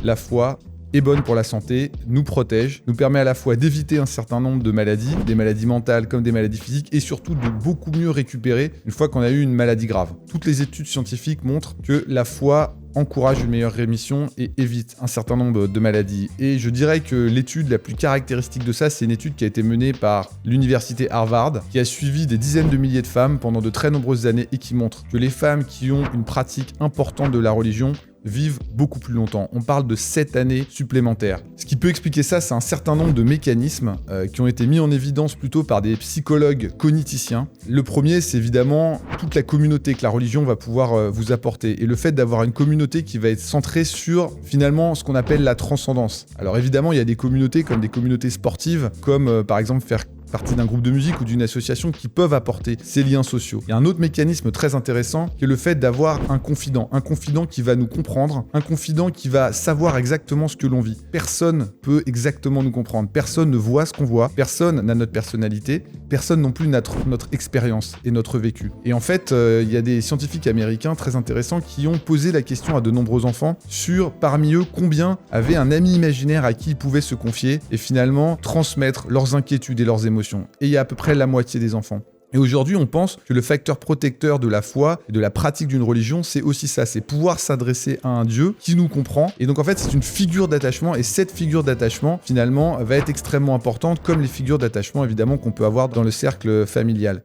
la foi est bonne pour la santé, nous protège, nous permet à la fois d'éviter un certain nombre de maladies, des maladies mentales comme des maladies physiques, et surtout de beaucoup mieux récupérer une fois qu'on a eu une maladie grave. Toutes les études scientifiques montrent que la foi encourage une meilleure rémission et évite un certain nombre de maladies. Et je dirais que l'étude la plus caractéristique de ça, c'est une étude qui a été menée par l'université Harvard, qui a suivi des dizaines de milliers de femmes pendant de très nombreuses années et qui montre que les femmes qui ont une pratique importante de la religion vivent beaucoup plus longtemps. On parle de 7 années supplémentaires. Ce qui peut expliquer ça, c'est un certain nombre de mécanismes qui ont été mis en évidence plutôt par des psychologues cogniticiens. Le premier, c'est évidemment toute la communauté que la religion va pouvoir vous apporter, et le fait d'avoir une communauté qui va être centrée sur finalement ce qu'on appelle la transcendance. Alors évidemment, il y a des communautés comme des communautés sportives, comme par exemple faire partie d'un groupe de musique ou d'une association qui peuvent apporter ces liens sociaux. Il y a un autre mécanisme très intéressant qui est le fait d'avoir un confident qui va nous comprendre, un confident qui va savoir exactement ce que l'on vit. Personne peut exactement nous comprendre, personne ne voit ce qu'on voit, personne n'a notre personnalité, personne non plus n'a notre expérience et notre vécu. Et en fait, il y a des scientifiques américains très intéressants qui ont posé la question à de nombreux enfants sur, parmi eux, combien avaient un ami imaginaire à qui ils pouvaient se confier et finalement transmettre leurs inquiétudes et leurs émotions. Et il y a à peu près la moitié des enfants. Et aujourd'hui, on pense que le facteur protecteur de la foi et de la pratique d'une religion, c'est aussi ça, c'est pouvoir s'adresser à un Dieu qui nous comprend. Et donc en fait, c'est une figure d'attachement, et cette figure d'attachement, finalement, va être extrêmement importante, comme les figures d'attachement, évidemment, qu'on peut avoir dans le cercle familial.